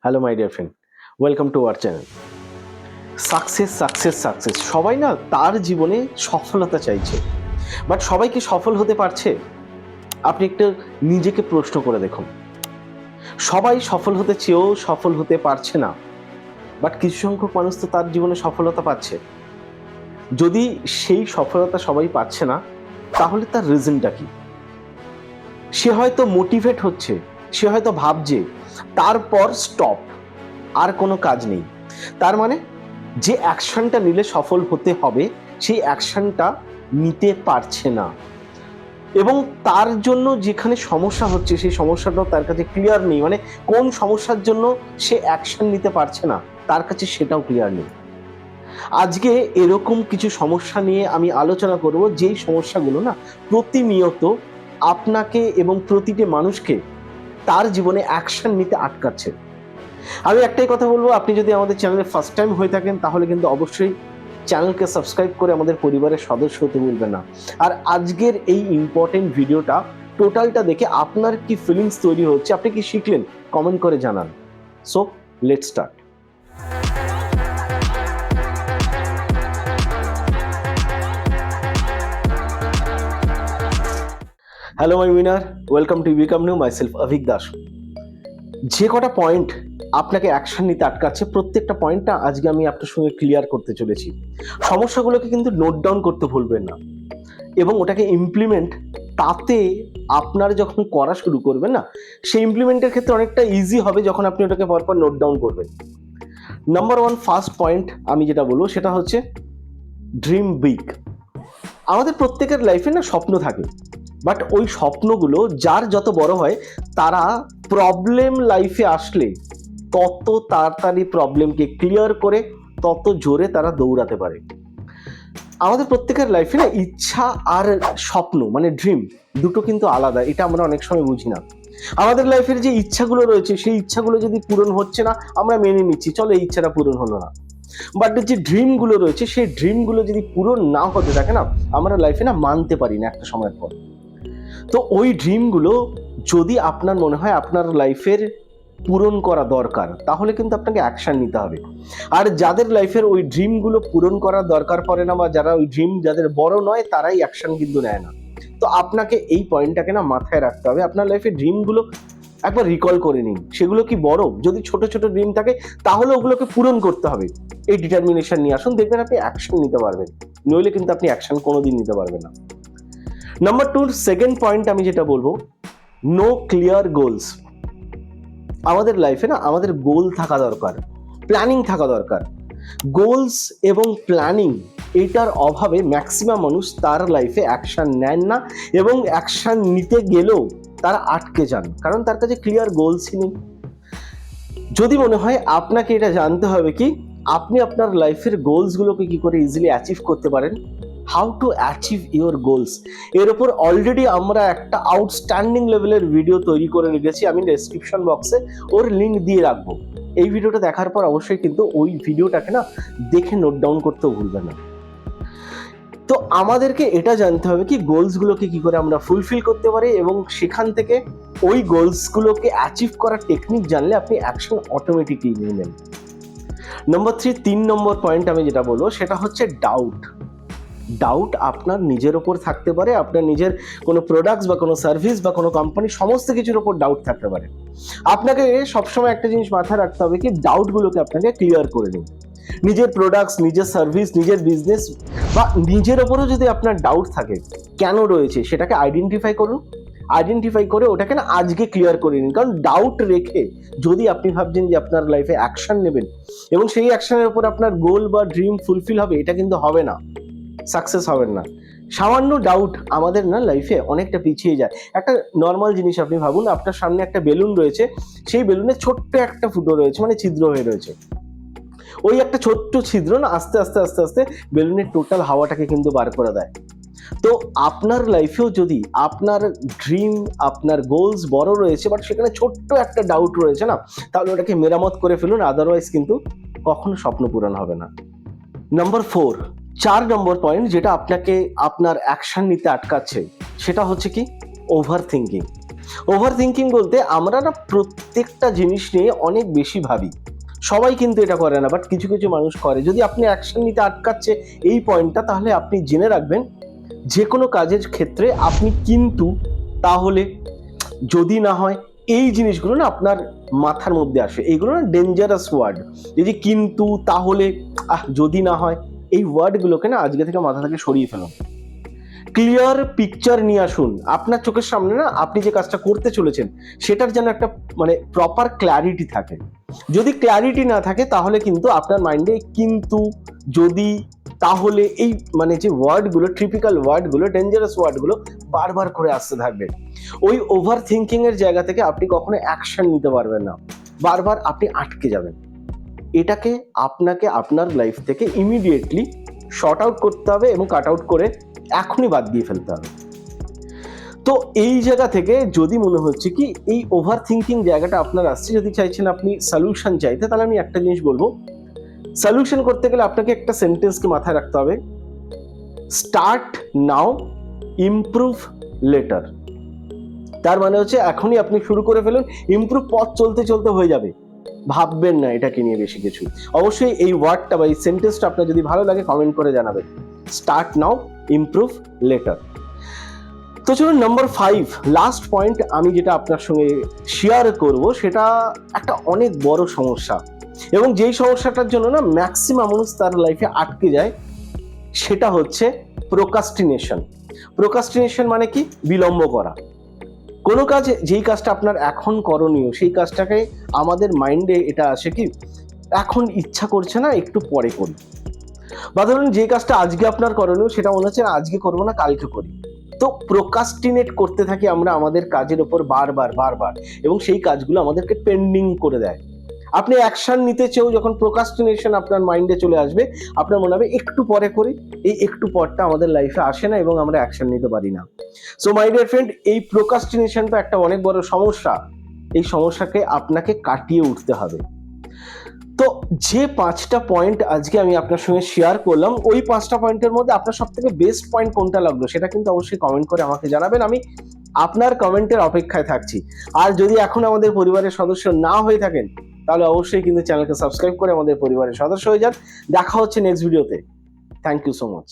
Hello my dear friend, welcome to our channel. Success success success, সবাই না তার জীবনে সফলতা চাইছে, বাট সবাই কি সফল হতে পারছে? আপনি একটু নিজেকে প্রশ্ন করে দেখুন। সবাই সফল হতে চেয়েও সফল হতে পারছে না, বাট কিছু সংখ্যক মানুষ তো তার জীবনে সফলতা পাচ্ছে। যদি সেই সফলতা সবাই পাচ্ছে না, তাহলে তার রিজনটা কি? সে হয়তো মোটিভেট হচ্ছে, সে হয়তো ভাবছে তারপর স্টপ, আর কোনো কাজ নেই। তার মানে যে অ্যাকশনটা নিলে সফল হতে হবে সেই অ্যাকশনটা নিতে পারছে না, এবং তার জন্য যেখানে সমস্যা হচ্ছে সেই সমস্যাটাও তার কাছে ক্লিয়ার নেই। মানে কোন সমস্যার জন্য সে অ্যাকশন নিতে পারছে না তার কাছে সেটাও ক্লিয়ার নেই। আজকে এরকম কিছু সমস্যা নিয়ে আমি আলোচনা করব, যেই সমস্যাগুলো না প্রতিনিয়ত আপনাকে এবং প্রতিটি মানুষকে তার জীবনে অ্যাকশন নিতে আটকাচ্ছে। আমি একটাই কথা বলবো, আপনি যদি আমাদের চ্যানেলে ফার্স্ট টাইম হয়ে থাকেন তাহলে কিন্তু অবশ্যই চ্যানেলকে সাবস্ক্রাইব করে আমাদের পরিবারের সদস্য হতে ভুলবেন না। আর আজকের এই ইম্পর্টেন্ট ভিডিওটা টোটালটা দেখে আপনার কি ফিলিংস তৈরি হচ্ছে, আপনি কি শিখলেন, কমেন্ট করে জানান। So let's start. Hello my winner, welcome to become new, myself Abhik Das. যে কটা পয়েন্ট আপনাকে অ্যাকশন নিতে আটকাচ্ছে, প্রত্যেকটা পয়েন্টটা আজকে আমি আপনার সঙ্গে ক্লিয়ার করতে চলেছি। সমস্যাগুলোকে কিন্তু নোট ডাউন করতে ভুলবেন না, এবং ওটাকে ইমপ্লিমেন্ট, তাতে আপনার যখন করা শুরু করবেন না, সেই ইমপ্লিমেন্টের ক্ষেত্রে অনেকটা ইজি হবে যখন আপনি ওটাকে পরপর নোট ডাউন করবেন। নাম্বার ওয়ান ফার্স্ট পয়েন্ট আমি যেটা বলবো সেটা হচ্ছে ড্রিম বিগ। আমাদের প্রত্যেকের লাইফে না স্বপ্ন থাকে, বাট ওই স্বপ্নগুলো যার যত বড় হয়, তারা প্রবলেম লাইফে আসলে তত তাড়াতাড়ি প্রবলেমকে ক্লিয়ার করে তত জোরে তারা দৌড়াতে পারে। আমাদের প্রত্যেকের লাইফে না ইচ্ছা আর স্বপ্ন মানে ড্রিম দুটো কিন্তু আলাদা, এটা আমরা অনেক সময় বুঝি না। আমাদের লাইফের যে ইচ্ছাগুলো রয়েছে সেই ইচ্ছাগুলো যদি পূরণ হচ্ছে না, আমরা মেনে নিচ্ছি চলো এই ইচ্ছাটা পূরণ হলো না। বাট যে ড্রিমগুলো রয়েছে সেই ড্রিমগুলো যদি পূরণ না হতে থাকে না, আমরা লাইফে না মানতে পারি না একটা সময়ের পর। তো ওই ড্রিমগুলো যদি আপনার মনে হয় আপনার লাইফের পূরণ করা দরকার, তাহলে কিন্তু আপনাকে অ্যাকশন নিতে হবে। আর যাদের লাইফের ওই ড্রিমগুলো পূরণ করার দরকার পড়ে না, বা যারা ওই ড্রিম যাদের বড় নয়, তারাই অ্যাকশন কিন্তু নেয় না। তো আপনাকে এই পয়েন্টটাকে না মাথায় রাখতে হবে। আপনার লাইফের ড্রিমগুলো একবার রিকল করে নিন, সেগুলো কি বড়? যদি ছোট ছোট ড্রিম থাকে তাহলে ওগুলোকে পূরণ করতে হবে। এই ডিটারমিনেশন নিয়ে আসুন, দেখবেন আপনি অ্যাকশন নিতে পারবেন, নইলে কিন্তু আপনি অ্যাকশন কোনোদিন নিতে পারবেন না। নাম্বার টু, সেকেন্ড পয়েন্ট আমি যেটা বলবো, নো ক্লিয়ার গোলস। আমাদের লাইফে না আমাদের গোল থাকা দরকার, প্ল্যানিং থাকা দরকার। গোলস এবং প্ল্যানিং এইটার অভাবে ম্যাক্সিমাম মানুষ তার লাইফে অ্যাকশন নেন না, এবং অ্যাকশন নিতে গেলেও তারা আটকে যান, কারণ তার কাছে ক্লিয়ার গোলসই নেই। যদি মনে হয় আপনাকে এটা জানতে হবে কি আপনি আপনার লাইফের গোলসগুলোকে কি করে ইজিলি অ্যাচিভ করতে পারেন, how to achieve your goals, এর উপর অলরেডি আমরা একটা আউটস্ট্যান্ডিং লেভেলের ভিডিও তৈরি করে রেখেছি। আমি ডেসক্রিপশন বক্সে ওর লিঙ্ক দিয়ে রাখবো। এই ভিডিওটা দেখার পর অবশ্যই কিন্তু ওই ভিডিওটাকে না দেখে নোট ডাউন করতেও ভুলবেন না। তো আমাদেরকে এটা জানতে হবে কি গোলসগুলোকে কি করে আমরা ফুলফিল করতে পারি, এবং সেখান থেকে ওই গোলসগুলোকে অ্যাচিভ করার টেকনিক জানলে আপনি অ্যাকশন অটোমেটিকলি নেবেন। নম্বর থ্রি, 3 নম্বর পয়েন্ট আমি যেটা বলবো সেটা হচ্ছে ডাউট। ডাউট আপনার নিজের ওপর থাকতে পারে, আপনার নিজের কোনো প্রোডাক্টস বা কোনো সার্ভিস বা কোনো কোম্পানি, সমস্ত কিছুর ওপর ডাউট থাকতে পারে। আপনাকে সবসময় একটা জিনিস মাথায় রাখতে হবে কি ডাউটগুলোকে আপনাকে ক্লিয়ার করে নিন। নিজের প্রোডাক্টস, নিজের সার্ভিস, নিজের বিজনেস বা নিজের ওপরও যদি আপনার ডাউট থাকে কেন রয়েছে, সেটাকে আইডেন্টিফাই করুন। আইডেন্টিফাই করে ওটাকে না আজকে ক্লিয়ার করে নিন। কারণ ডাউট রেখে যদি আপনি ভাবছেন যে আপনার লাইফে অ্যাকশন নেবেন এবং সেই অ্যাকশনের উপর আপনার গোল বা ড্রিম ফুলফিল হবে, এটা কিন্তু হবে না, সাকসেস হবেন না। সামান্য ডাউট আমাদের না লাইফে অনেকটা পিছিয়ে যায়। একটা নর্মাল জিনিস আপনি ভাবুন, আপনার সামনে একটা বেলুন রয়েছে, সেই বেলুনে ছোট্ট একটা ফুটো রয়েছে, মানে ছিদ্র হয়ে রয়েছে। ওই একটা ছোট্ট ছিদ্র না আস্তে আস্তে আস্তে আস্তে বেলুনের টোটাল হাওয়াটাকে কিন্তু বার করে দেয়। তো আপনার লাইফেও যদি আপনার ড্রিম, আপনার গোলস বড় রয়েছে, বাট সেখানে ছোট্ট একটা ডাউট রয়েছে না, তাহলে ওটাকে মেরামত করে ফেলুন, আদারওয়াইজ কিন্তু কখনো স্বপ্ন পূরণ হবে না। নাম্বার 4, 4 নম্বর পয়েন্ট যেটা আপনাকে আপনার অ্যাকশন নিতে আটকাচ্ছে, সেটা হচ্ছে কি ওভার থিঙ্কিং। ওভার থিঙ্কিং বলতে আমরা না প্রত্যেকটা জিনিস নিয়ে অনেক বেশি ভাবি। সবাই কিন্তু এটা করে না, বাট কিছু কিছু মানুষ করে। যদি আপনি অ্যাকশন নিতে আটকাচ্ছে এই পয়েন্টটা, তাহলে আপনি জেনে রাখবেন যে কোনো কাজের ক্ষেত্রে আপনি কিন্তু, তাহলে, যদি না হয়, এই জিনিসগুলো না আপনার মাথার মধ্যে আসে। এইগুলো না ডেঞ্জারাস ওয়ার্ড। এই যে কিন্তু, তাহলে, যদি না হয়, এই ওয়ার্ডগুলোকে না আজকে থেকে মাথা থেকে সরিয়ে ফেলুন। ক্লিয়ার পিকচার নিয়ে আসুন আপনার চোখের সামনে। না আপনি যে কাজটা করতে চলেছেন সেটার যেন একটা প্রপার ক্ল্যারিটি থাকে। যদি ক্ল্যারিটি না থাকে তাহলে কিন্তু আপনার মাইন্ডে কিন্তু, যদি, তাহলে, এই যে ওয়ার্ডগুলো, ট্রিপিক্যাল ওয়ার্ডগুলো, ডেঞ্জারাস ওয়ার্ডগুলো বারবার করে আসতে থাকবে। ওই ওভার থিঙ্কিং এর জায়গা থেকে আপনি কখনো অ্যাকশন নিতে পারবেন না, বারবার আপনি আটকে যাবেন। এটাকে আপনাকে আপনার লাইফ থেকে ইমিডিয়েটলি শর্ট আউট করতে হবে এবং কাট আউট করে এখনই বাদ দিয়ে ফেলতে হবে। তো এই জায়গা থেকে যদি মনে হচ্ছে কি এই ওভার থিঙ্কিং জায়গাটা আপনার আসছে, যদি চাইছেন আপনি সলিউশন চাইতে, তাহলে আমি একটা জিনিস বলবো, সলিউশন করতে গেলে আপনাকে একটা সেন্টেন্সকে মাথায় রাখতে হবে, স্টার্ট নাও, ইমপ্রুভ লেটার। তার মানে হচ্ছে এখনই আপনি শুরু করে ফেলুন, ইমপ্রুভ পথ চলতে চলতে হয়ে যাবে। ভাববেন না এটাকে নিয়ে বেশি কিছু। অবশ্যই এই ওয়ার্ডটা বা এই সেন্টেন্সটা আপনার যদি ভালো লাগে কমেন্ট করে জানাবেন, স্টার্ট নাও, ইমপ্রুভ লেটার। তো চলুন নাম্বার 5, লাস্ট পয়েন্ট আমি যেটা আপনার সঙ্গে শেয়ার করব, সেটা একটা অনেক বড় সমস্যা, এবং যেই সমস্যাটার জন্য না ম্যাক্সিমাম মানুষ তার লাইফে আটকে যায়, সেটা হচ্ছে প্রোকাস্টিনেশন। প্রোকাস্টিনেশন মানে কি? বিলম্ব করা। কোনো কাজ, যেই কাজটা আপনার এখন করণীয়, সেই কাজটাকে আমাদের মাইন্ডে এটা আসে কি, এখন ইচ্ছা করছে না, একটু পরে করি। বা ধরুন যে কাজটা আজকে আপনার করণীয় সেটা মনে হচ্ছে আজকে করবো না, কালকে করি। তো প্রোকাস্টিনেট করতে থাকি আমরা আমাদের কাজের ওপর বারবার, এবং সেই কাজগুলো আমাদেরকে পেন্ডিং করে দেয়। আপনি অ্যাকশন নিতে চেয়েও যখন প্রোকাস্টিনেশন আপনার মাইন্ডে চলে আসবে, আপনার মনে হবে একটু পরে করি। এই একটু পরটা আমাদের লাইফে আসে না এবং আমরা অ্যাকশন নিতে পারি না। সো মাই ডিয়ার ফ্রেন্ড, এই প্রোকাস্টিনেশনটা একটা অনেক বড় সমস্যা। এই সমস্যাকে আপনাকে কাটিয়ে উঠতে হবে। তো যে 5টা পয়েন্ট আজকে আমি আপনার সঙ্গে শেয়ার করলাম, ওই 5টা পয়েন্টের মধ্যে আপনার সব থেকে বেস্ট পয়েন্ট কোনটা লাগলো সেটা কিন্তু অবশ্যই কমেন্ট করে আমাকে জানাবেন। আমি আপনার কমেন্টের অপেক্ষায় থাকছি। আর যদি এখন আমাদের পরিবারের সদস্য না হয়ে থাকেন, তাহলে অবশ্যই কিন্তু চ্যানেলকে সাবস্ক্রাইব করে আমাদের পরিবারের সদস্য হয়ে যান। দেখা হচ্ছে নেক্সট ভিডিওতে। Thank you so much.